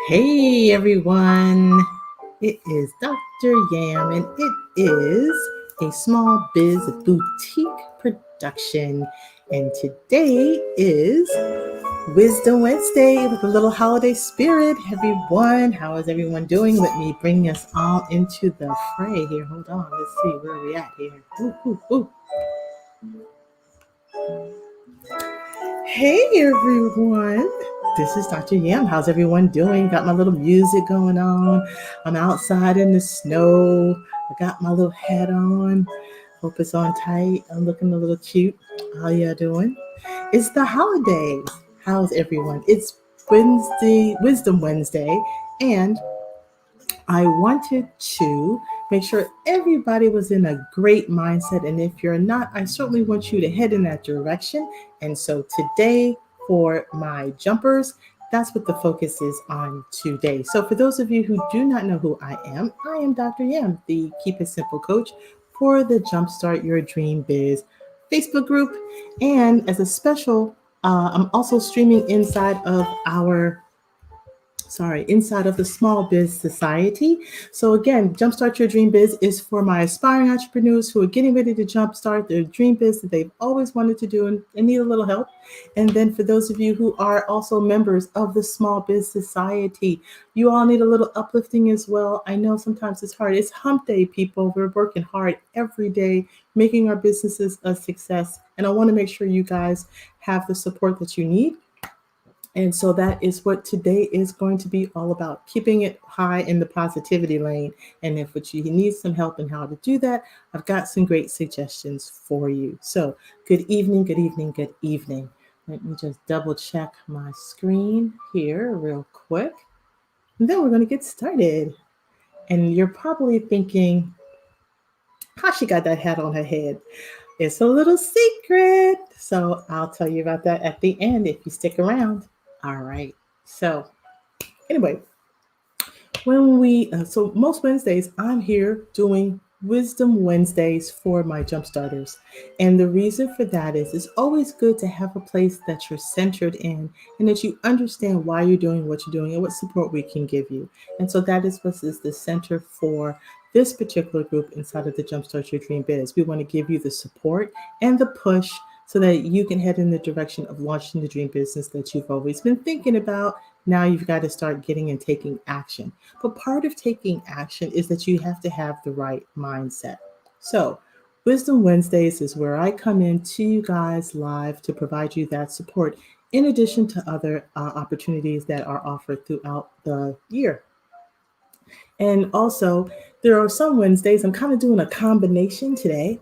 Hey everyone, it is Dr. Yam and it is a small biz boutique production. And today is Wisdom Wednesday with a little holiday spirit. Everyone, how is everyone doing? Let me bring us all into the fray here. Hold on, let's see where are we at here. Ooh, ooh, ooh. Hey everyone, this is Dr. Yam. How's everyone doing? Got my little music going on. I'm outside in the snow. I got my little hat on. Hope it's on tight. I'm looking a little cute. How y'all doing? It's the holidays. How's everyone? It's Wednesday, Wisdom Wednesday, and I wanted to make sure everybody was in a great mindset. And if you're not, I certainly want you to head in that direction. And so today, for my jumpers, that's what the focus is on today. So, for those of you who do not know who I am Dr. Yam, the Keep It Simple coach for the Jumpstart Your Dream Biz Facebook group. And as a special, I'm also streaming inside of the Small Biz Society. So again, Jumpstart Your Dream Biz is for my aspiring entrepreneurs who are getting ready to jumpstart their dream biz that they've always wanted to do and need a little help. And then for those of you who are also members of the Small Biz Society, you all need a little uplifting as well. I know sometimes it's hard. It's hump day, people. We're working hard every day, making our businesses a success. And I want to make sure you guys have the support that you need. And so that is what today is going to be all about, keeping it high in the positivity lane. And if you need some help in how to do that, I've got some great suggestions for you. So good evening, good evening, good evening. Let me just double check my screen here real quick. And then we're going to get started. And you're probably thinking, how she got that hat on her head? It's a little secret. So I'll tell you about that at the end if you stick around. All right. So anyway, so most Wednesdays I'm here doing Wisdom Wednesdays for my jump starters. And the reason for that is it's always good to have a place that you're centered in and that you understand why you're doing what you're doing and what support we can give you. And so that is what is the center for this particular group inside of the Jumpstart Your Dream Biz. We want to give you the support and the push so that you can head in the direction of launching the dream business that you've always been thinking about. Now you've got to start getting and taking action. But part of taking action is that you have to have the right mindset. So, Wisdom Wednesdays is where I come in to you guys live to provide you that support, in addition to other opportunities that are offered throughout the year. And also, there are some Wednesdays, I'm kind of doing a combination today.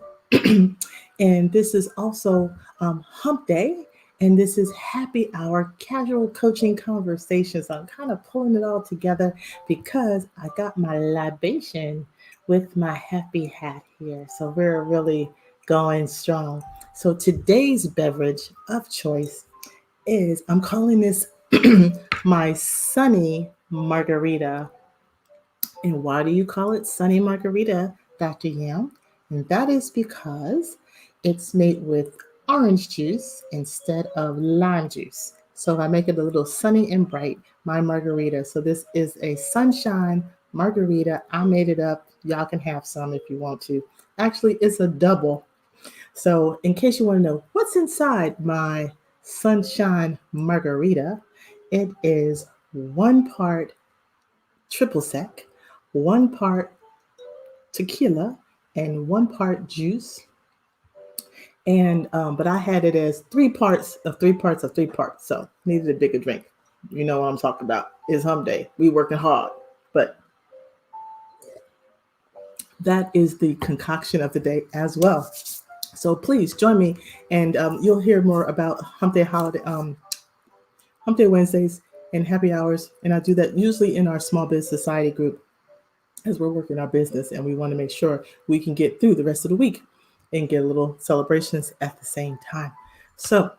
And this is also Hump Day. And this is happy hour casual coaching conversations. I'm kind of pulling it all together because I got my libation with my happy hat here. So we're really going strong. So today's beverage of choice is, I'm calling this my sunny margarita. And why do you call it sunny margarita, Dr. Yam? And that is because it's made with orange juice instead of lime juice. So I make it a little sunny and bright, my margarita. So this is a sunshine margarita. I made it up. Y'all can have some if you want to. Actually, it's a double. So in case you want to know what's inside my sunshine margarita, it is 1 part triple sec, 1 part tequila, and 1 part juice. And but I had it as 3 parts of 3 parts of 3 parts. So needed a bigger drink. You know what I'm talking about. It's hum day. We working hard, but that is the concoction of the day as well. So please join me, and you'll hear more about Hump Day Wednesdays, and happy hours. And I do that usually in our Small Biz Society group as we're working our business, and we want to make sure we can get through the rest of the week and get a little celebrations at the same time. So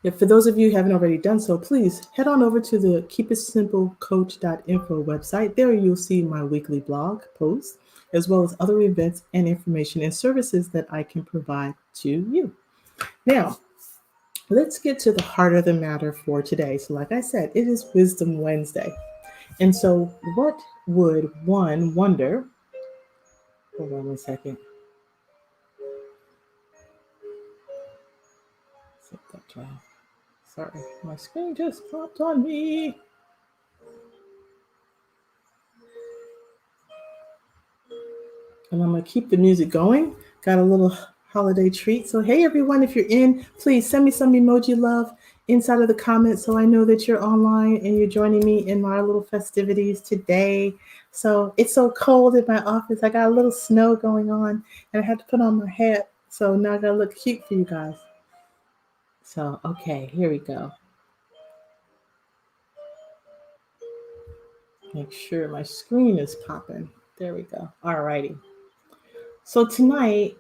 if for those of you who haven't already done so, please head on over to the keepitsimplecoach.info website. There you'll see my weekly blog posts, as well as other events and information and services that I can provide to you. Now, let's get to the heart of the matter for today. So, like I said, it is Wisdom Wednesday. And so, what would one wonder? Hold on one second. Sorry, my screen just popped on me. And I'm going to keep the music going. Got a little holiday treat. So, hey, everyone, if you're in, please send me some emoji love inside of the comments so I know that you're online and you're joining me in my little festivities today. So, it's so cold in my office. I got a little snow going on and I had to put on my hat. So, now I got to look cute for you guys. So, okay, here we go. Make sure my screen is popping. There we go. All righty. So, tonight,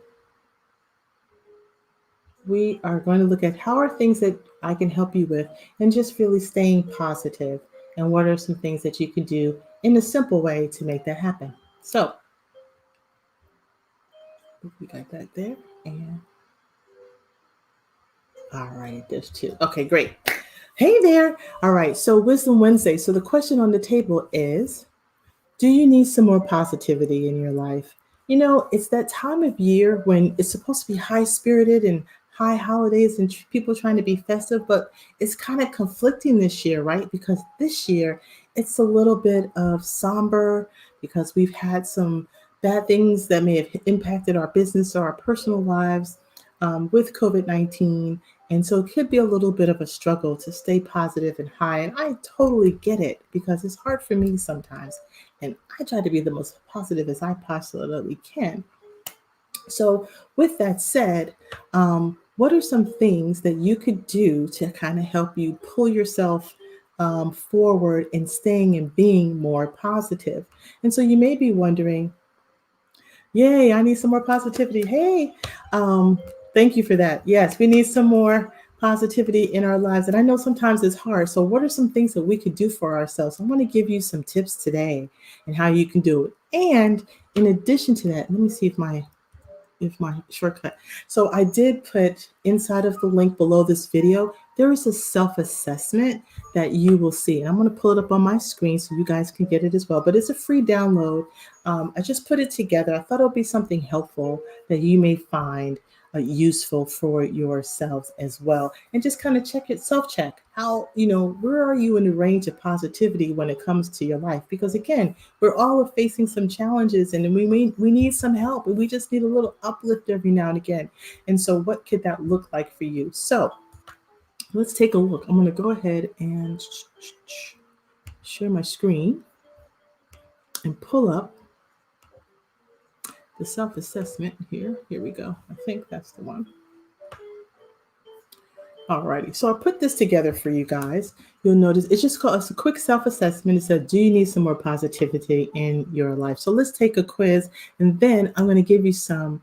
we are going to look at how are things that I can help you with and just really staying positive, and what are some things that you can do in a simple way to make that happen. So we got that there, and all right, there's two. Okay, great. Hey there. All right, so Wisdom Wednesday. So the question on the table is, do you need some more positivity in your life? You know, it's that time of year when it's supposed to be high spirited and high holidays and people trying to be festive, but it's kind of conflicting this year, right? Because this year it's a little bit of somber because we've had some bad things that may have impacted our business or our personal lives with COVID 19. And so it could be a little bit of a struggle to stay positive and high. And I totally get it because it's hard for me sometimes. And I try to be the most positive as I possibly can. So, with that said, what are some things that you could do to kind of help you pull yourself forward and staying and being more positive? And so you may be wondering, yay, I need some more positivity. Hey, um, thank you for that. Yes, we need some more positivity in our lives. And I know sometimes it's hard. So, what are some things that we could do for ourselves? I want to give you some tips today and how you can do it. And in addition to that, let me see if my shortcut. So I did put inside of the link below this video, there is a self-assessment that you will see. I'm going to pull it up on my screen so you guys can get it as well, but it's a free download. I just put it together. I thought it would be something helpful that you may find useful for yourselves as well. And just kind of check it, self-check how, where are you in the range of positivity when it comes to your life? Because again, we're all facing some challenges and we need some help, and we just need a little uplift every now and again. And so what could that look like for you? So let's take a look. I'm going to go ahead and share my screen and pull up the self-assessment here. Here we go. I think that's the one. Alrighty, so I put this together for you guys. You'll notice it's just called a quick self-assessment. It said, do you need some more positivity in your life? So let's take a quiz, and then I'm going to give you some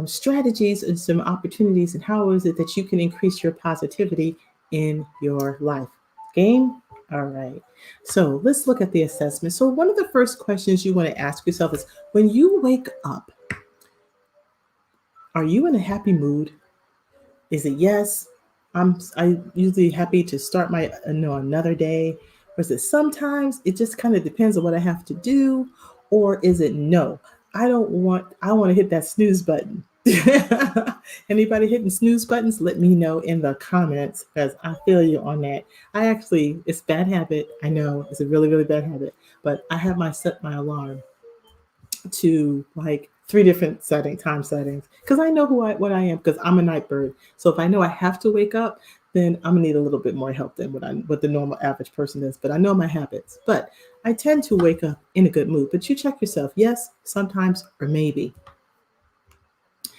strategies and some opportunities, and how is it that you can increase your positivity in your life. Game? All right. So let's look at the assessment. So one of the first questions you want to ask yourself is, when you wake up, are you in a happy mood? Is it yes? I usually happy to start my another day. Or is it sometimes it just kind of depends on what I have to do? Or is it no? I want to hit that snooze button. Anybody hitting snooze buttons? Let me know in the comments because I feel you on that. It's bad habit. I know it's a really, really bad habit, but I have set my alarm to like 3 different time settings because I know what I am, because I'm a night bird. So if I know I have to wake up, then I'm gonna need a little bit more help than what the normal average person is. But I know my habits. But I tend to wake up in a good mood. But you check yourself. Yes, sometimes, or maybe.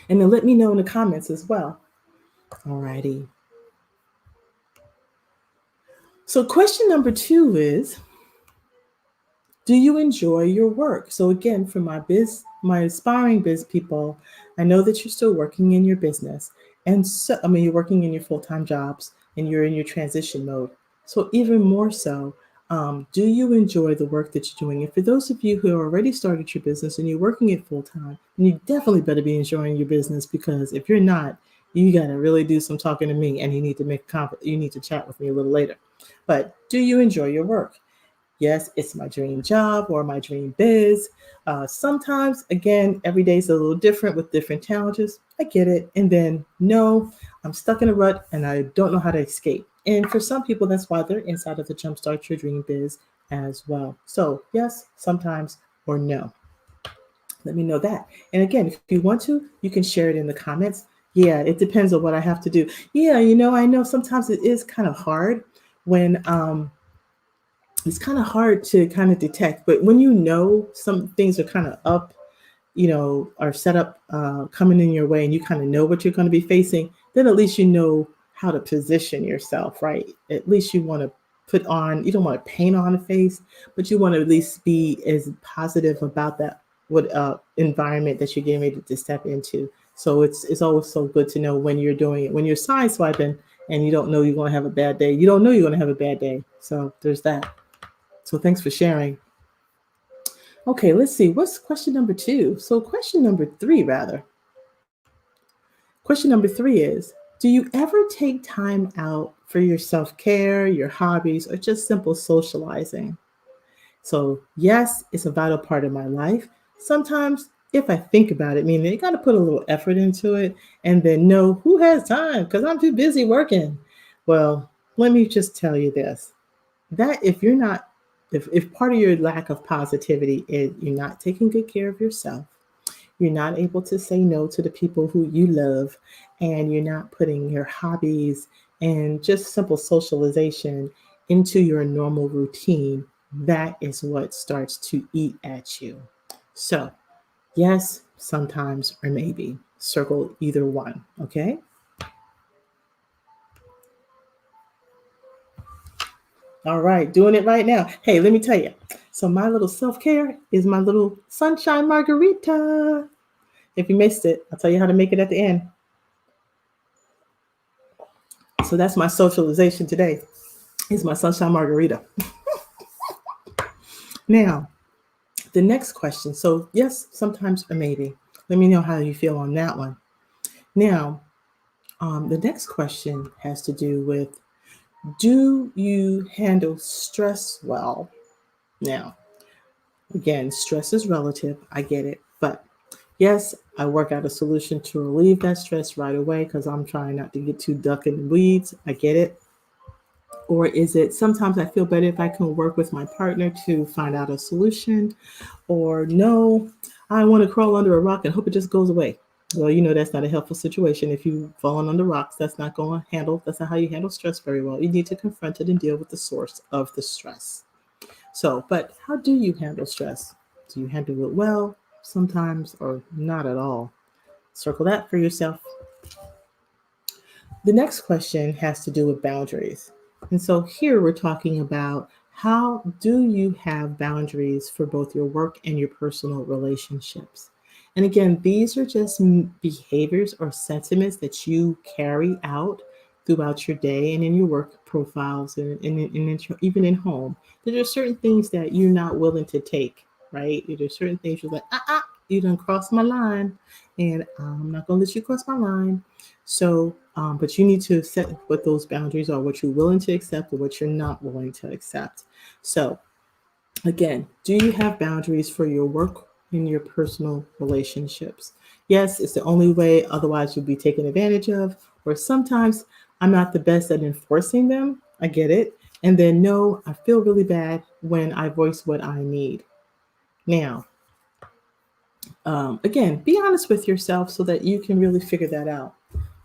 And then let me know in the comments as well. Alrighty. So question number 2 is, do you enjoy your work? So again, for my aspiring biz people, I know that you're still working in your business. And so, you're working in your full-time jobs and you're in your transition mode. So even more so, do you enjoy the work that you're doing? And for those of you who already started your business and you're working it full-time, then you definitely better be enjoying your business, because if you're not, you got to really do some talking to me, and you need to you need to chat with me a little later. But do you enjoy your work? Yes, it's my dream job or my dream biz. Sometimes, again, every day is a little different with different challenges. I get it. And then, no, I'm stuck in a rut and I don't know how to escape. And for some people, that's why they're inside of the Jumpstart Your Dream Biz as well. So, yes, sometimes, or no. Let me know that. And again, if you want to, you can share it in the comments. Yeah, it depends on what I have to do. Yeah, I know sometimes it is kind of hard when it's kind of hard to kind of detect, but when you know some things are kind of up, are set up, coming in your way, and you kind of know what you're going to be facing, then at least you know how to position yourself, right? At least you want to you don't want to paint on a face, but you want to at least be as positive about that what environment that you're getting ready to step into. So it's always so good to know when you're doing it. When you're side swiping and you don't know you're going to have a bad day, you don't know you're going to have a bad day. So there's that. So thanks for sharing. Okay, let's see. What's question number two? So question number three, rather. Question number three is, do you ever take time out for your self-care, your hobbies, or just simple socializing? So yes, it's a vital part of my life. Sometimes if I think about it, meaning you got to put a little effort into it, and then no, who has time? Because I'm too busy working. Well, let me just tell you this, that if you're not if part of your lack of positivity is you're not taking good care of yourself, you're not able to say no to the people who you love, and you're not putting your hobbies and just simple socialization into your normal routine, that is what starts to eat at you. So yes, sometimes, or maybe circle either one. Okay. All right, doing it right now. Hey, let me tell you. So my little self-care is my little sunshine margarita. If you missed it, I'll tell you how to make it at the end. So that's my socialization today. Is my sunshine margarita. Now, the next question. So yes, sometimes or maybe. Let me know how you feel on that one. Now, the next question has to do with, do you handle stress well? Now, again, stress is relative. I get it. But yes, I work out a solution to relieve that stress right away because I'm trying not to get too duck in the weeds. I get it. Or is it sometimes I feel better if I can work with my partner to find out a solution? Or no, I want to crawl under a rock and hope it just goes away. Well, that's not a helpful situation. If you've fallen under rocks, that's not how you handle stress very well. You need to confront it and deal with the source of the stress. So, but how do you handle stress? Do you handle it well sometimes or not at all? Circle that for yourself. The next question has to do with boundaries. And so here we're talking about, how do you have boundaries for both your work and your personal relationships? And again, these are just behaviors or sentiments that you carry out throughout your day and in your work profiles and even in home. There are certain things that you're not willing to take, right? There are certain things you're like, you done crossed my line, and I'm not going to let you cross my line. So, but you need to set what those boundaries are, what you're willing to accept and what you're not willing to accept. So, again, do you have boundaries for your work and your personal relationships? Yes, it's the only way, otherwise, you'll be taken advantage of. Or sometimes I'm not the best at enforcing them. I get it. And then, no, I feel really bad when I voice what I need. Now, again, be honest with yourself so that you can really figure that out.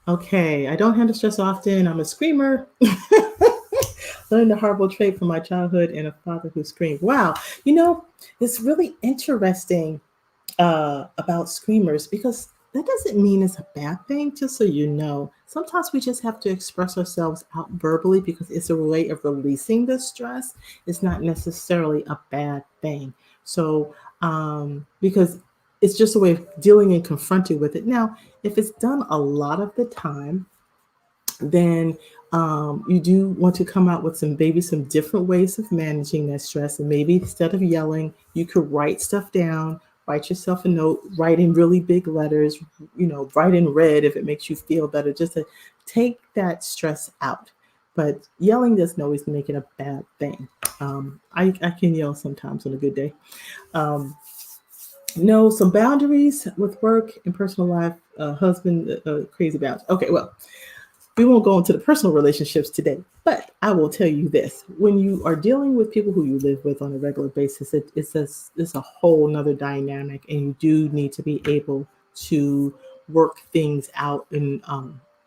Okay, I don't handle stress often. I'm a screamer. Learned a horrible trait from my childhood and a father who screamed. Wow, it's really interesting about screamers, because that doesn't mean it's a bad thing, just so you know. Sometimes we just have to express ourselves out verbally because it's a way of releasing the stress. It's not necessarily a bad thing. So, because it's just a way of dealing and confronting with it. Now, if it's done a lot of the time, then you do want to come out with some different ways of managing that stress. And maybe instead of yelling, you could write stuff down, Write yourself a note, write in really big letters, write in red if it makes you feel better, just to take that stress out. But yelling doesn't always make it a bad thing. I can yell sometimes on a good day. Um, no, some boundaries with work and personal life, husband, crazy boundaries. Okay, well, we won't go into the personal relationships today, but I will tell you this: when you are dealing with people who you live with on a regular basis, it's a whole nother dynamic, and you do need to be able to work things out, and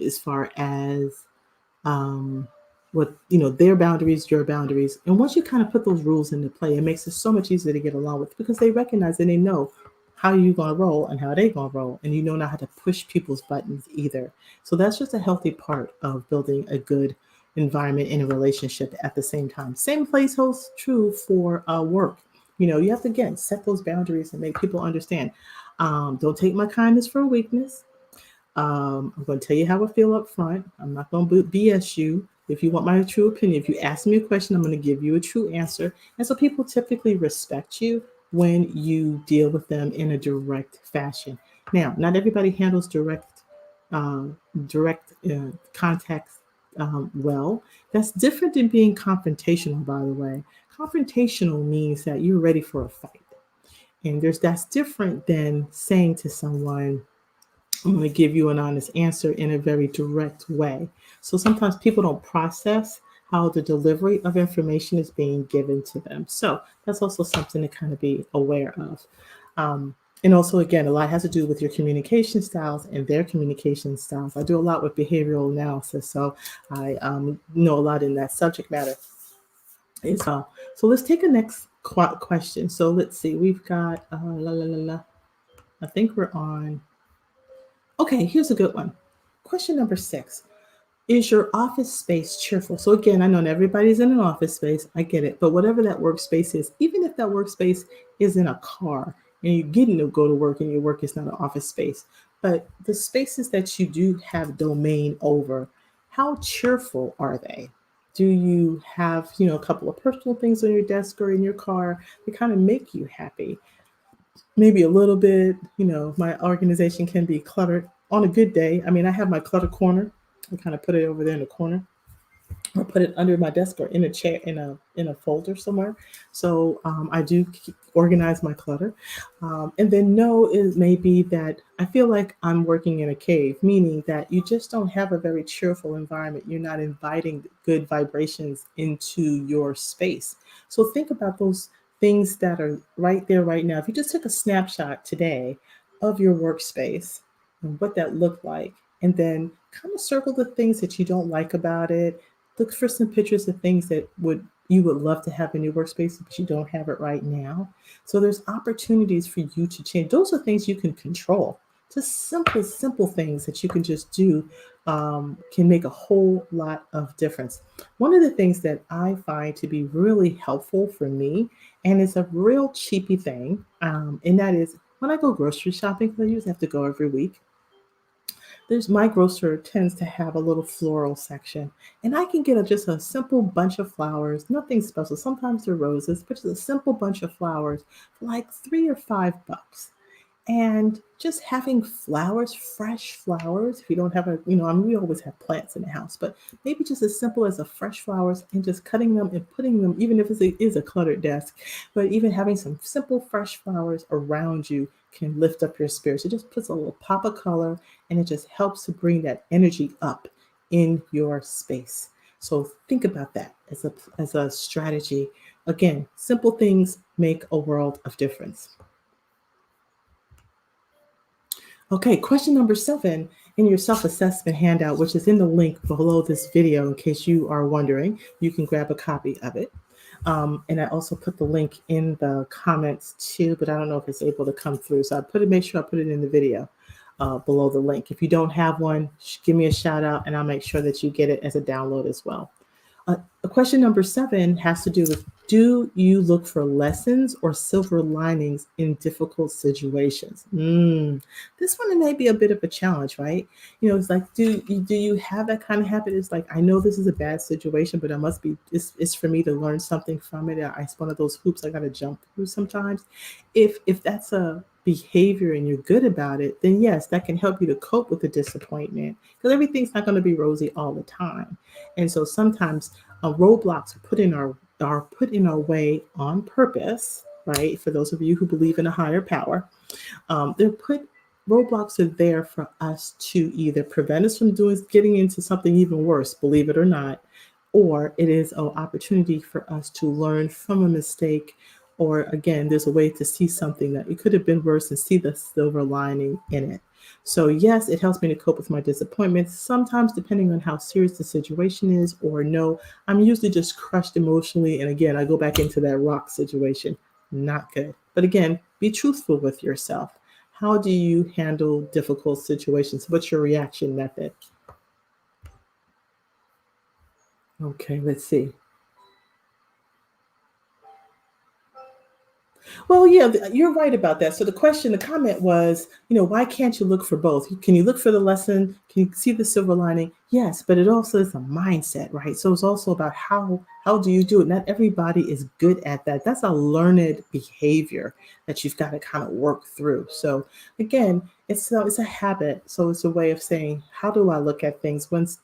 as far as um, what their boundaries, your boundaries, and once you kind of put those rules into play, it makes it so much easier to get along with, because they recognize and they know how you gonna roll and how they gonna roll, and you know not how to push people's buttons either. So that's just a healthy part of building a good environment in a relationship. At the same time, same place holds true for work. You have to again set those boundaries and make people understand. Don't take my kindness for a weakness. I'm going to tell you how I feel up front. I'm not going to BS you. If you want my true opinion, if you ask me a question, I'm going to give you a true answer. And so people typically respect you when you deal with them in a direct fashion. Now, not everybody handles uh, direct contact well. That's different than being confrontational, by the way. Confrontational means that you're ready for a fight. And that's different than saying to someone, I'm going to give you an honest answer in a very direct way. So sometimes people don't process how the delivery of information is being given to them. So that's also something to kind of be aware of. Um, and also, again, a lot has to do with your communication styles and their communication styles. I do a lot with behavioral analysis, so I know a lot in that subject matter as well. So let's take a next question. So let's see, we've got, la, la, la, la. I think we're on. Okay, here's a good one. Question number 6. Is your office space cheerful? So again, I know not everybody's in an office space. I get it. But whatever that workspace is, even if that workspace is in a car and you're getting to go to work and your work is not an office space, but the spaces that you do have domain over, how cheerful are they? Do you have, a couple of personal things on your desk or in your car that kind of make you happy? Maybe a little bit. My organization can be cluttered on a good day. I mean, I have my clutter corner. I kind of put it over there in the corner, or put it under my desk, or in a chair, in a folder somewhere. So I do organize my clutter, and then no, it may be that I feel like I'm working in a cave, meaning that you just don't have a very cheerful environment. You're not inviting good vibrations into your space. So think about those things that are right there right now. If you just took a snapshot today of your workspace and what that looked like, and then kind of circle the things that you don't like about it. Look for some pictures of things that you would love to have in your workspace, but you don't have it right now. So there's opportunities for you to change. Those are things you can control. Just simple things that you can just do, can make a whole lot of difference. One of the things that I find to be really helpful for me, and it's a real cheapy thing, and that is when I go grocery shopping, because I usually have to go every week. There's My grocer tends to have a little floral section, and I can get just a simple bunch of flowers, nothing special. Sometimes they're roses, but just a simple bunch of flowers for like $3 or $5. And just having flowers, fresh flowers, if you don't have we always have plants in the house, but maybe just as simple as a fresh flowers, and just cutting them and putting them, even if it is a cluttered desk, but even having some simple fresh flowers around you can lift up your spirits. It just puts a little pop of color, and it just helps to bring that energy up in your space. So think about that as a strategy. Again, simple things make a world of difference. Okay, question number 7 in your self-assessment handout, which is in the link below this video, in case you are wondering, you can grab a copy of it. And I also put the link in the comments too, but I don't know if it's able to come through. So make sure I put it in the video below the link. If you don't have one, give me a shout out, and I'll make sure that you get it as a download as well. Question number 7 has to do with, do you look for lessons or silver linings in difficult situations? This one may be a bit of a challenge, right? It's like, do you have that kind of habit? It's like, I know this is a bad situation, but it's for me to learn something from it. It's one of those hoops I got to jump through sometimes. If that's a behavior and you're good about it, then yes, that can help you to cope with the disappointment, because everything's not going to be rosy all the time. And so sometimes roadblocks are put in our way on purpose, right? For those of you who believe in a higher power, they're put roadblocks are there for us to either prevent us from getting into something even worse, believe it or not, or it is an opportunity for us to learn from a mistake. Or again, there's a way to see something that it could have been worse and see the silver lining in it. So yes, it helps me to cope with my disappointments. Sometimes, depending on how serious the situation is, or no, I'm usually just crushed emotionally. And again, I go back into that rock situation. Not good. But again, be truthful with yourself. How do you handle difficult situations? What's your reaction method? Okay, let's see. Well, yeah, you're right about that. So the comment was, why can't you look for both? Can you look for the lesson? Can you see the silver lining? Yes, but it also is a mindset, right? So it's also about how do you do it? Not everybody is good at that. That's a learned behavior that you've got to kind of work through. So again, it's a habit. So it's a way of saying, how do I look at things? Once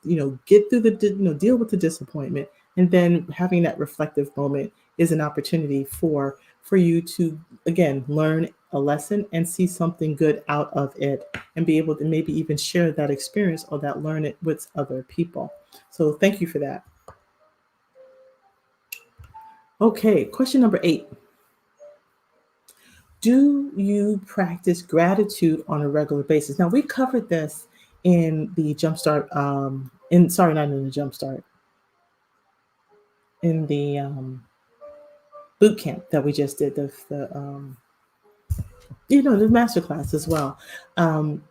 get through deal with the disappointment, and then having that reflective moment is an opportunity for you to again learn a lesson and see something good out of it, and be able to maybe even share that experience or that learn it with other people. So thank you for that. Okay, question number 8. Do you practice gratitude on a regular basis? Now we covered this in the jumpstart in sorry, not in the jumpstart, in the boot camp that we just did, the master class as well. um,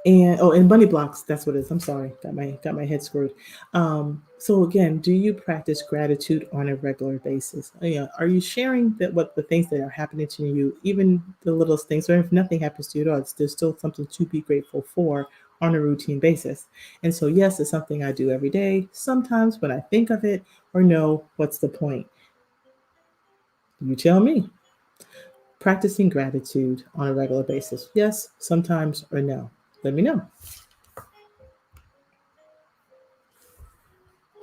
and bunny blocks, that's what it is. I'm sorry, got my head screwed. So again, do you practice gratitude on a regular basis? Yeah, are you sharing that what the things that are happening to you, even the littlest things, or if nothing happens to you at all, there's still something to be grateful for on a routine basis? And so yes, it's something I do every day. Sometimes when I think of it, or no, what's the point? You tell me. Practicing gratitude on a regular basis. Yes, sometimes, or no. Let me know.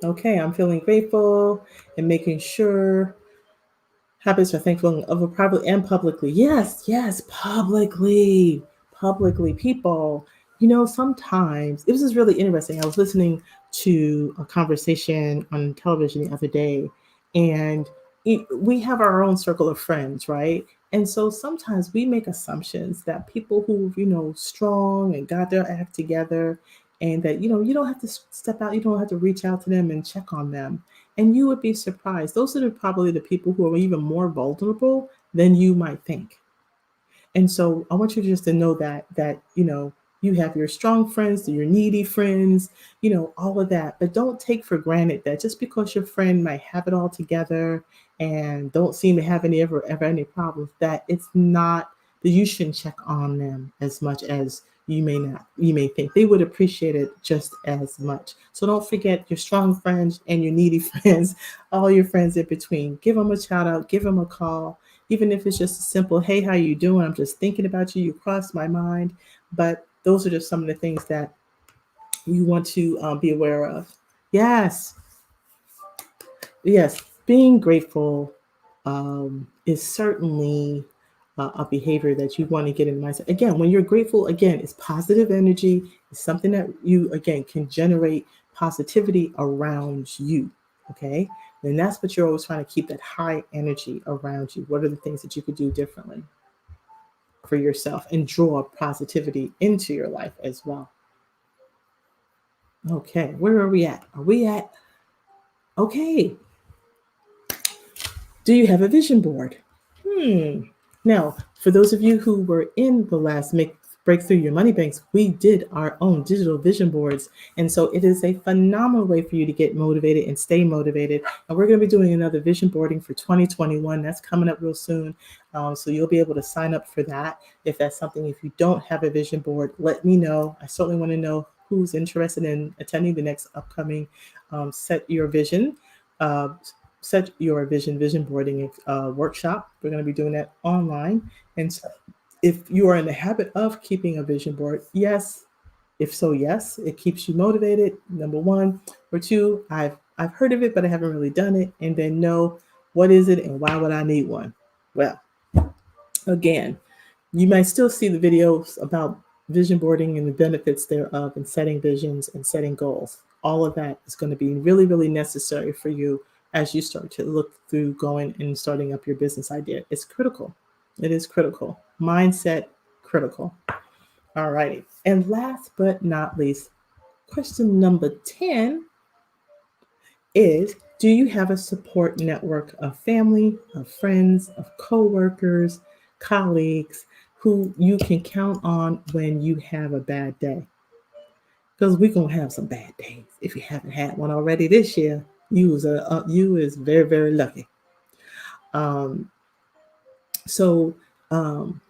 Okay, I'm feeling grateful and making sure habits are thankful of a privately and publicly. Yes, yes, publicly. Publicly, people. Sometimes it was just really interesting. I was listening to a conversation on television the other day, and we have our own circle of friends, right? And so sometimes we make assumptions that people who, strong and got their act together, and that, you don't have to step out, you don't have to reach out to them and check on them. And you would be surprised. Those are probably the people who are even more vulnerable than you might think. And so I want you just to know that you have your strong friends, your needy friends, all of that. But don't take for granted that just because your friend might have it all together and don't seem to have ever any problems, that it's not that you shouldn't check on them as much as you may think. They would appreciate it just as much. So don't forget your strong friends and your needy friends, all your friends in between. Give them a shout out, give them a call, even if it's just a simple, hey, how you doing? I'm just thinking about you. You crossed my mind. But those are just some of the things that you want to be aware of. Yes, yes. Being grateful is certainly a behavior that you want to get in the mindset. Again, when you're grateful, again, it's positive energy. It's something that you, again, can generate positivity around you. Okay. And that's what you're always trying to keep, that high energy around you. What are the things that you could do differently for yourself and draw positivity into your life as well? Okay. Where are we at? Are we at, okay. Do you have a vision board? Hmm. Now, for those of you who were in the last Make Breakthrough Your Money Banks, we did our own digital vision boards. And so it is a phenomenal way for you to get motivated and stay motivated. And we're going to be doing another vision boarding for 2021. That's coming up real soon. So you'll be able to sign up for that if that's something. If you don't have a vision board, let me know. I certainly want to know who's interested in attending the next upcoming Set Your Vision. Set Your Vision boarding workshop. We're going to be doing that online. And so if you are in the habit of keeping a vision board, yes. If so, yes, it keeps you motivated. Number one. Or two, I've heard of it, but I haven't really done it. And then no, what is it and why would I need one? Well, again, you might still see the videos about vision boarding and the benefits thereof and setting visions and setting goals. All of that is going to be really, really necessary for you as you start to look through going and starting up your business idea. It's critical. It is critical. Mindset, critical. All righty. And last but not least, question number 10 is, do you have a support network of family, of friends, of coworkers, colleagues who you can count on when you have a bad day? Because we're going to have some bad days. If you haven't had one already this year, you is very, very lucky. Um, So,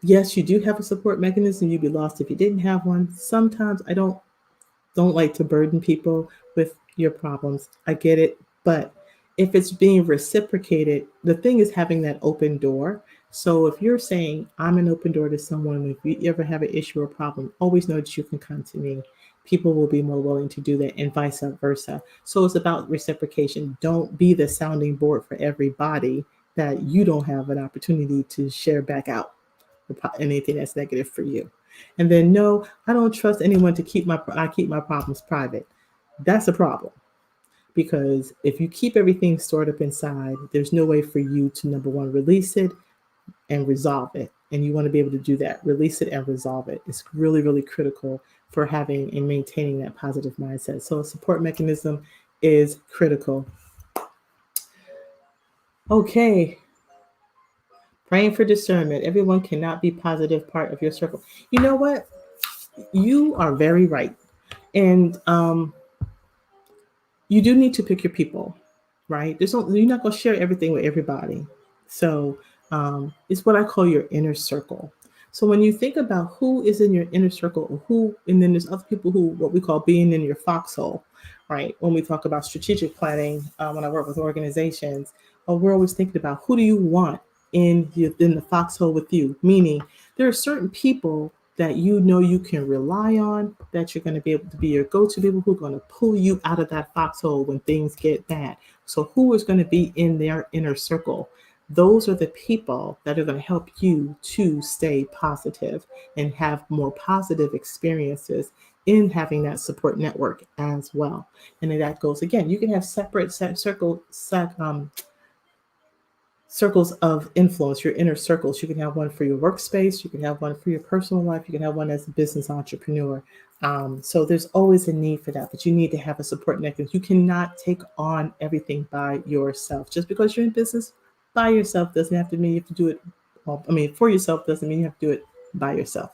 yes, you do have a support mechanism. You'd be lost if you didn't have one. Sometimes I don't like to burden people with your problems. I get it, but if it's being reciprocated, the thing is having that open door. So if you're saying I'm an open door to someone, if you ever have an issue or problem, always know that you can come to me. People will be more willing to do that, and vice versa. So it's about reciprocation. Don't be the sounding board for everybody that you don't have an opportunity to share back out anything that's negative for you. And then no, I don't trust anyone to I keep my problems private. That's a problem, because if you keep everything stored up inside, there's no way for you to, number one, release it and resolve it. And you want to be able to do that, release it and resolve it. It's really, really critical for having and maintaining that positive mindset. So a support mechanism is critical. Okay. Praying for discernment. Everyone cannot be positive part of your circle. You know what? You are very right. And you do need to pick your people, right? You're not going to share everything with everybody. So it's what I call your inner circle. So when you think about who is in your inner circle, or who, and then there's other people who, what we call being in your foxhole, right? When we talk about strategic planning, when I work with organizations, we're always thinking about who do you want in the foxhole with you. Meaning, there are certain people that you know you can rely on, that you're going to be able to be your go-to people who are going to pull you out of that foxhole when things get bad. So who is going to be in their inner circle? Those are the people that are going to help you to stay positive and have more positive experiences in having that support network as well. And then that goes again. You can have separate circles of influence, your inner circles. You can have one for your workspace, you can have one for your personal life, you can have one as a business entrepreneur. So there's always a need for that, but you need to have a support network. You cannot take on everything by yourself. Just because you're in business by yourself doesn't have to mean you have to do it. Well, for yourself doesn't mean you have to do it by yourself.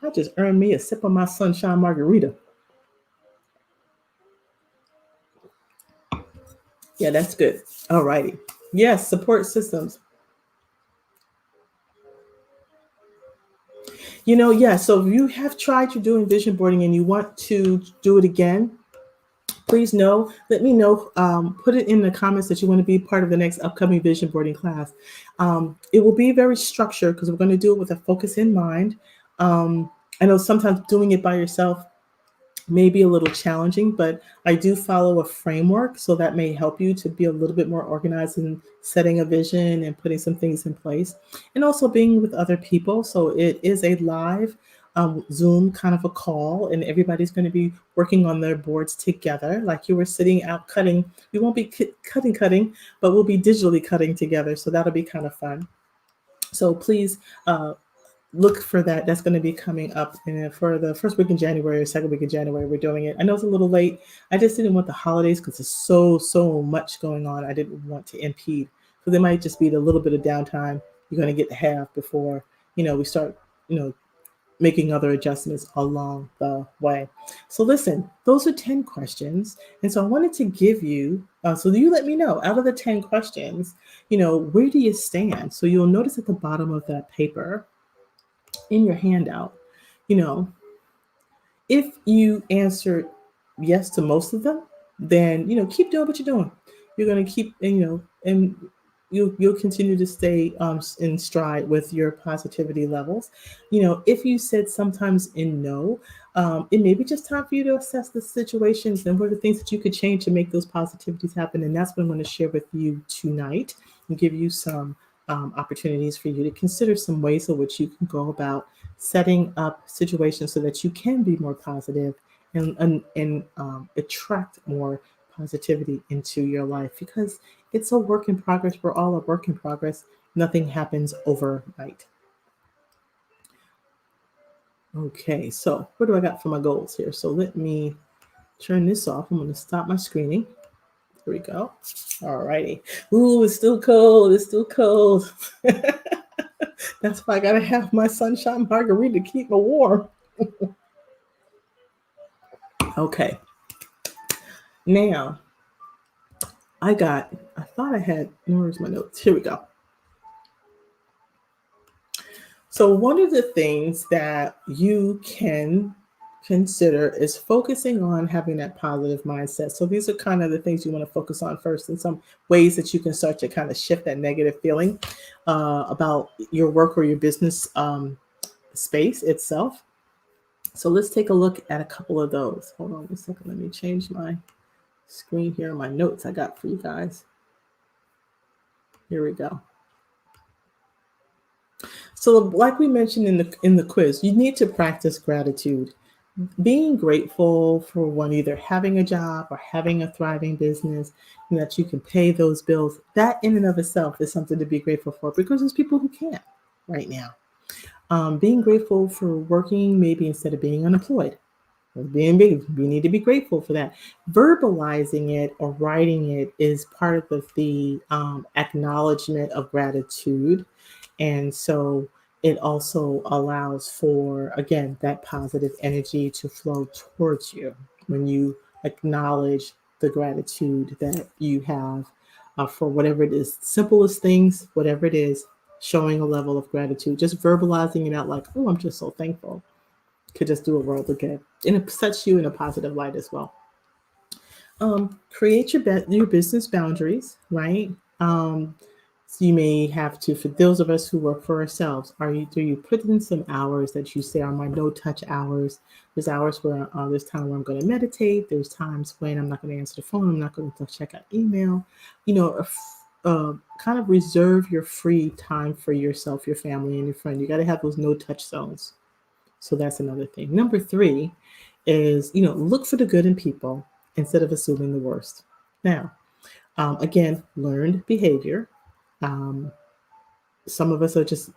I just earned me a sip of my sunshine margarita. Yeah, that's good. All righty. Yes, support systems. Yeah. So if you have tried to doing vision boarding and you want to do it again, please let me know. Put it in the comments that you want to be part of the next upcoming vision boarding class. It will be very structured because we're going to do it with a focus in mind. I know sometimes doing it by yourself may be a little challenging, but I do follow a framework, so that may help you to be a little bit more organized in setting a vision and putting some things in place, and also being with other people. So it is a live Zoom kind of a call, and everybody's going to be working on their boards together, like you were sitting out cutting. We won't be cutting, but we'll be digitally cutting together. So that'll be kind of fun. So please look for that. That's going to be coming up for the first week in January or second week in January. We're doing it. I know it's a little late. I just didn't want the holidays because there's so much going on. I didn't want to impede. So there might just be a little bit of downtime you're going to get to have before we start, making other adjustments along the way. So listen, those are 10 questions. And so I wanted to give you, so you let me know out of the 10 questions, where do you stand? So you'll notice at the bottom of that paper in your handout, you know, if you answered yes to most of them, then keep doing what you're doing. You're going to keep, and you'll continue to stay in stride with your positivity levels. If you said sometimes in no, it may be just time for you to assess the situations and what are the things that you could change to make those positivities happen. And that's what I'm going to share with you tonight and give you some opportunities for you to consider some ways in which you can go about setting up situations so that you can be more positive and attract more positivity into your life, because it's a work in progress. We're all a work in progress. Nothing happens overnight. Okay, so what do I got for my goals here? So let me turn this off. I'm going to stop my screening. Here we go. All righty. Ooh, it's still cold. It's still cold. That's why I got to have my sunshine margarita to keep me warm. Okay. Now, I thought I had, where's my notes? Here we go. So one of the things that you can consider is focusing on having that positive mindset. So these are kind of the things you want to focus on first, and some ways that you can start to kind of shift that negative feeling about your work or your business space itself. So let's take a look at a couple of those. Hold on a second. Let me change my screen here, my notes I got for you guys. Here we go. So like we mentioned in the quiz, you need to practice gratitude. Being grateful for one, either having a job or having a thriving business, and that you can pay those bills, that in and of itself is something to be grateful for, because there's people who can't right now. Being grateful for working maybe instead of being unemployed. Being big, we need to be grateful for that. Verbalizing it or writing it is part of the acknowledgement of gratitude. And so it also allows for, again, that positive energy to flow towards you when you acknowledge the gratitude that you have for whatever it is, simplest things, whatever it is, showing a level of gratitude, just verbalizing it out like, oh, I'm just so thankful, could just do a world of good. And it sets you in a positive light as well. Create your business boundaries, right? So you may have to, for those of us who work for ourselves, do you put in some hours that you say are my no touch hours? There's hours where there's time where I'm going to meditate. There's times when I'm not going to answer the phone. I'm not going to check out email. Kind of reserve your free time for yourself, your family, and your friend. You got to have those no touch zones. So that's another thing. Number 3 is, look for the good in people instead of assuming the worst. Now, again, learned behavior. Some of us are just,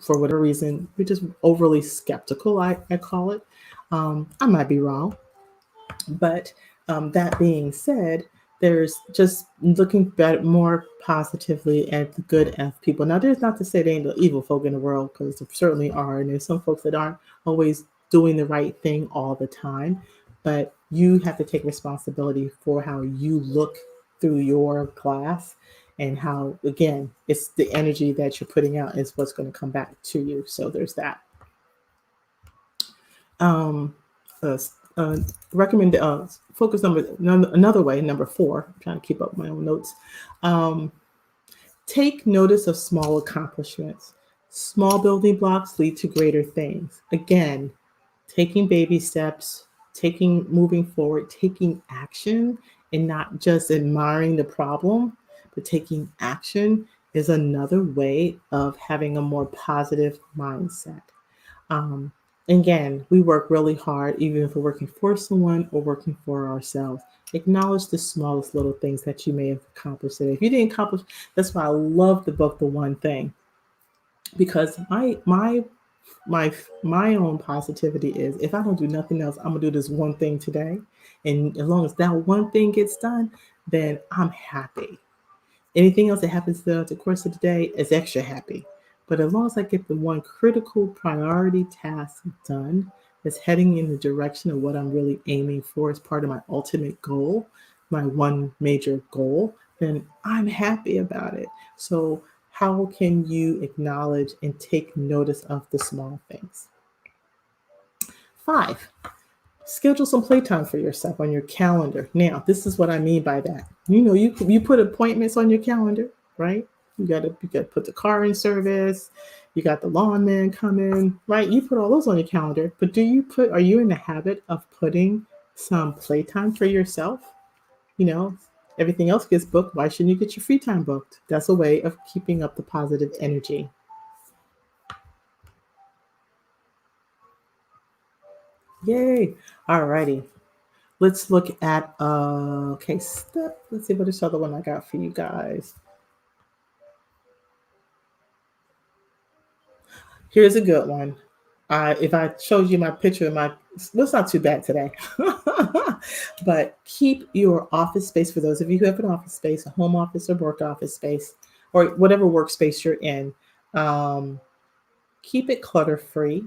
for whatever reason, we're just overly skeptical, I call it. I might be wrong. But that being said, there's just looking more positively at the good of people. Now, there's not to say there ain't the evil folk in the world, because there certainly are. And there's some folks that aren't always doing the right thing all the time. But you have to take responsibility for how you look through your glass, and how, again, it's the energy that you're putting out is what's going to come back to you. So there's that. Recommend focus another way, number 4. I'm trying to keep up my own notes. Take notice of small accomplishments. Small building blocks lead to greater things. Again, taking baby steps, moving forward, taking action, and not just admiring the problem, but taking action is another way of having a more positive mindset. Again, we work really hard, even if we're working for someone or working for ourselves. Acknowledge the smallest little things that you may have accomplished today. If you didn't accomplish, that's why I love the book, The One Thing, because my own positivity is, if I don't do nothing else, I'm gonna do this one thing today, and as long as that one thing gets done, then I'm happy. Anything else that happens throughout the course of the day is extra happy. But as long as I get the one critical priority task done that's heading in the direction of what I'm really aiming for as part of my ultimate goal, my one major goal, then I'm happy about it. So, how can you acknowledge and take notice of the small things? 5, schedule some playtime for yourself on your calendar. Now, this is what I mean by that. You put appointments on your calendar, right? You got to put the car in service. You got the lawn man coming, right? You put all those on your calendar. But are you in the habit of putting some playtime for yourself? You know, everything else gets booked. Why shouldn't you get your free time booked? That's a way of keeping up the positive energy. Yay! Alrighty. Let's look at okay, let's see what this other one I got for you guys. Here's a good one. If I showed you my picture of my, well, it's not too bad today. But keep your office space, for those of you who have an office space, a home office or work office space, or whatever workspace you're in. Um, Keep it clutter free.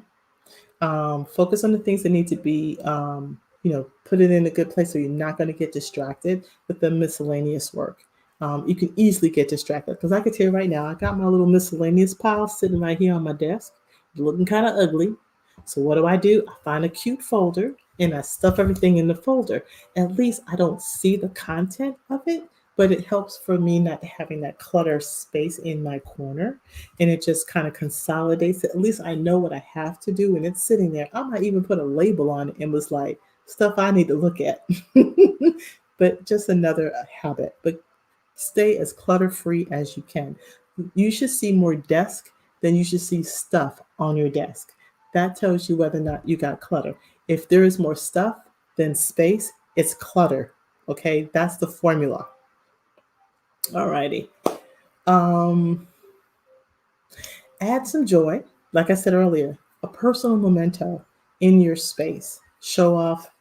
Focus on the things that need to be, put it in a good place so you're not going to get distracted with the miscellaneous work. You can easily get distracted because I can tell you right now, I got my little miscellaneous pile sitting right here on my desk, looking kind of ugly. So what do? I find a cute folder and I stuff everything in the folder. At least I don't see the content of it, but it helps for me not having that clutter space in my corner, and it just kind of consolidates it. At least I know what I have to do, and it's sitting there. I might even put a label on it and was like, stuff I need to look at. But just another habit. But stay as clutter free as you can. You should see more desk than you should see stuff on your desk. That tells you whether or not you got clutter. If there is more stuff than space, it's clutter. Okay, that's the formula. Alrighty. Um, Add some joy, like I said earlier, a personal memento in your space. Show off,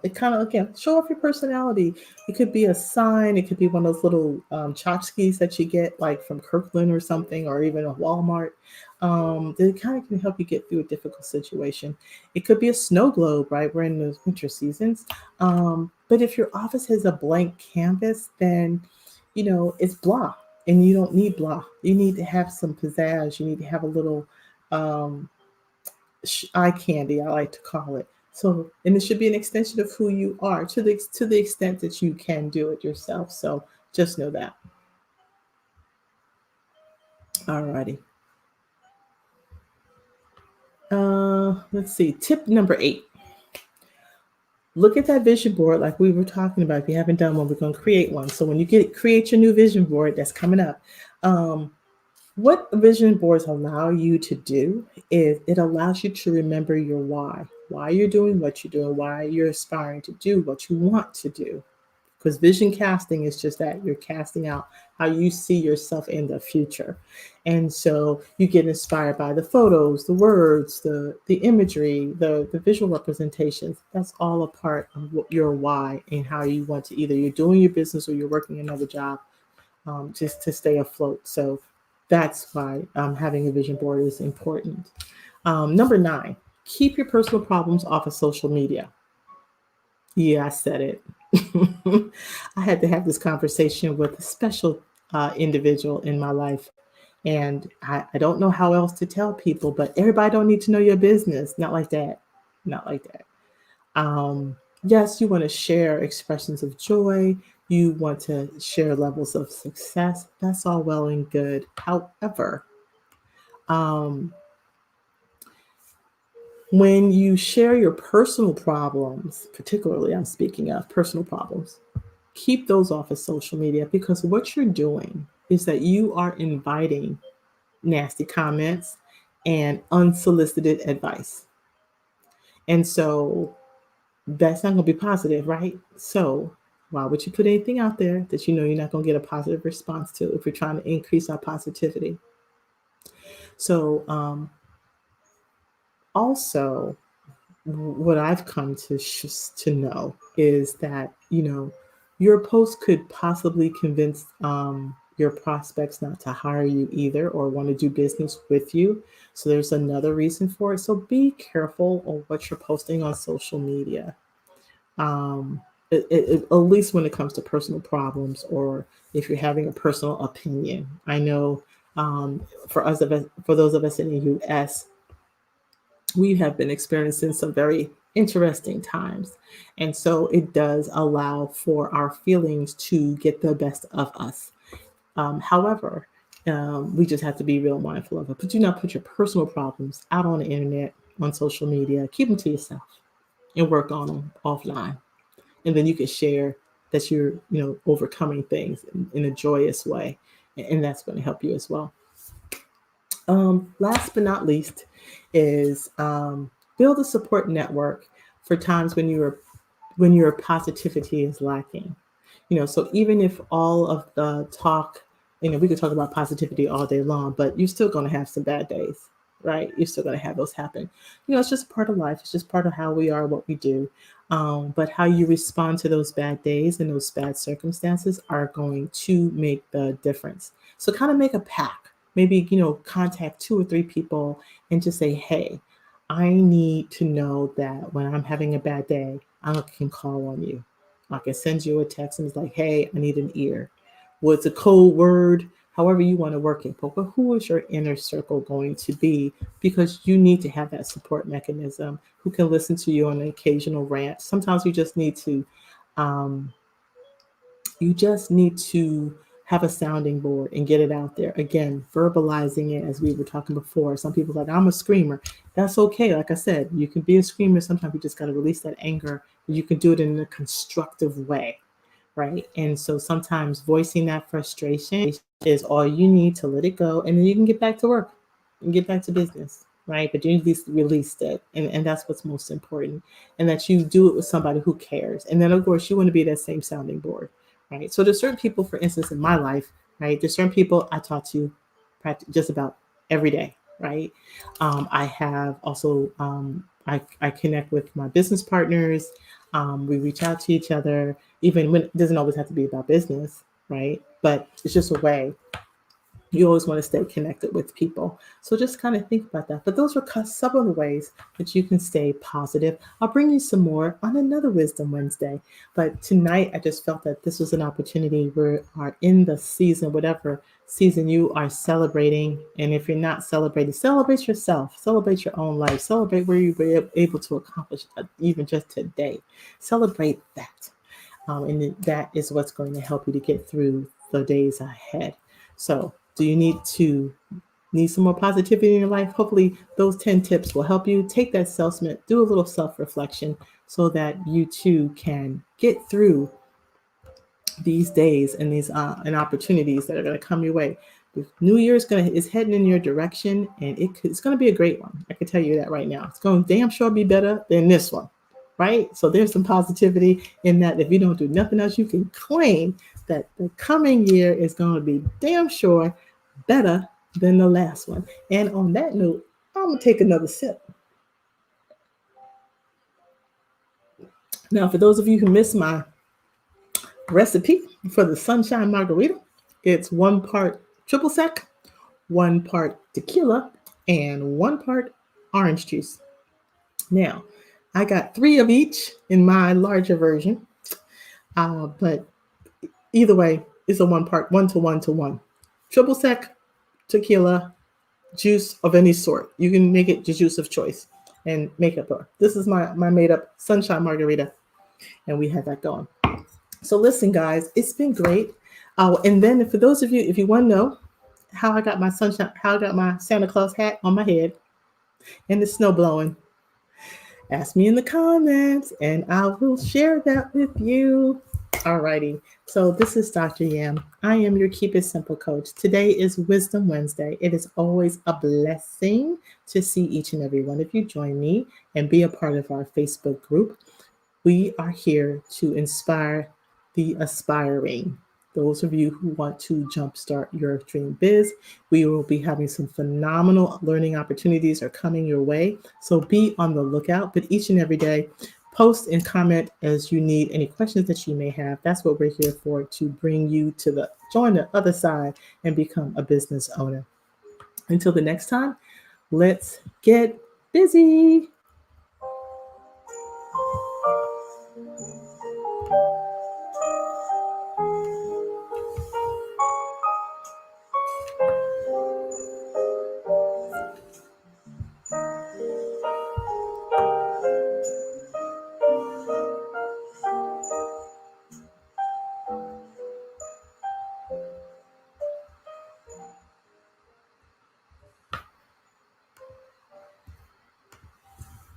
it kind of, again, show off your personality. It could be a sign, it could be one of those little tchotchkes that you get like from Kirkland or something, or even a Walmart. That kind of can help you get through a difficult situation. It could be a snow globe, right? We're in the winter seasons. But if your office has a blank canvas, then, it's blah, and you don't need blah. You need to have some pizzazz. You need to have a little um, eye candy, I like to call it. So, and it should be an extension of who you are to the extent that you can do it yourself. So, just know that. Alrighty. Let's see. Tip number 8. Look at that vision board like we were talking about. If you haven't done one, we're going to create one. So when you create your new vision board that's coming up, um, what vision boards allow you to do is it allows you to remember your why you're doing what you're doing, why you're aspiring to do what you want to do. Because vision casting is just that you're casting out how you see yourself in the future. And so you get inspired by the photos, the words, the imagery, the visual representations. That's all a part of your why and how you want to, either you're doing your business or you're working another job, just to stay afloat. So that's why having a vision board is important. Number 9, keep your personal problems off of social media. Yeah, I said it. I had to have this conversation with a special individual in my life. And I don't know how else to tell people, but everybody don't need to know your business. Not like that. Not like that. Yes, you want to share expressions of joy. You want to share levels of success. That's all well and good. However, um, when you share your personal problems, particularly I'm speaking of personal problems, keep those off of social media, because what you're doing is that you are inviting nasty comments and unsolicited advice. And so that's not going to be positive, right? So why would you put anything out there that you know you're not going to get a positive response to if you're trying to increase our positivity? So, also, what I've come to know is that your post could possibly convince your prospects not to hire you either or want to do business with you. So there's another reason for it. So be careful on what you're posting on social media. Um, at least when it comes to personal problems or if you're having a personal opinion. I know for those of us in the U.S., we have been experiencing some very interesting times. And so it does allow for our feelings to get the best of us. However, we just have to be real mindful of it. But do not put your personal problems out on the internet, on social media. Keep them to yourself and work on them offline. And then you can share that you're, overcoming things in a joyous way. And that's going to help you as well. Last but not least is build a support network for times when your positivity is lacking. So even if all of the talk, we could talk about positivity all day long, but you're still going to have some bad days, right? You're still going to have those happen. It's just part of life. It's just part of how we are, what we do. But how you respond to those bad days and those bad circumstances are going to make the difference. So kind of make a pact. Maybe, contact 2 or 3 people and just say, hey, I need to know that when I'm having a bad day, I can call on you. I can send you a text and it's like, hey, I need an ear. What's a code word? However you want to work it. But who is your inner circle going to be? Because you need to have that support mechanism who can listen to you on an occasional rant. Sometimes um, you just need to have a sounding board and get it out there. Again, verbalizing it as we were talking before. Some people are like, I'm a screamer. That's okay. Like I said, you can be a screamer. Sometimes you just got to release that anger. You can do it in a constructive way, right? And so sometimes voicing that frustration is all you need to let it go. And then you can get back to work and get back to business, right? But you at least released it. And that's what's most important. And that you do it with somebody who cares. And then, of course, you want to be that same sounding board, right? So there's certain people, for instance, in my life, right? There's certain people I talk to just about every day, right? I have also, I connect with my business partners. We reach out to each other, even when it doesn't always have to be about business, right? But it's just a way you always want to stay connected with people. So just kind of think about that. But those are some of the ways that you can stay positive. I'll bring you some more on another Wisdom Wednesday. But tonight, I just felt that this was an opportunity. We are in the season, whatever season you are celebrating. And if you're not celebrating, celebrate yourself, celebrate your own life, celebrate where you were able to accomplish even just today. Celebrate that. And that is what's going to help you to get through the days ahead. So, do you need some more positivity in your life? Hopefully, those 10 tips will help you take that do a little self-reflection so that you too can get through these days and these and opportunities that are going to come your way. The New Year is heading in your direction, and it's going to be a great one. I can tell you that right now. It's going to damn sure be better than this one, right? So there's some positivity in that. If you don't do nothing else, you can claim that the coming year is going to be damn sure better than the last one. And on that note, I'm going to take another sip. Now, for those of you who missed my recipe for the sunshine margarita, it's 1 part triple sec, 1 part tequila, and 1 part orange juice. Now, I got 3 of each in my larger version, but either way, it's a 1 part, 1 to 1 to 1. Triple sec, tequila, juice of any sort. You can make it the juice of choice and make up. This is my made up sunshine margarita, and we had that going. So listen, guys, it's been great. And then for those of you, if you want to know how I got my Santa Claus hat on my head and the snow blowing, ask me in the comments and I will share that with you. Alrighty. So this is Dr. Yam. I am your Keep It Simple coach. Today is Wisdom Wednesday. It is always a blessing to see each and every one of you join me and be a part of our Facebook group. We are here to inspire the aspiring. Those of you who want to jumpstart your dream biz, we will be having some phenomenal learning opportunities are coming your way. So be on the lookout. But each and every day, Post and comment as you need any questions that you may have. That's what we're here for, to bring you to join the other side and become a business owner. Until the next time, let's get busy.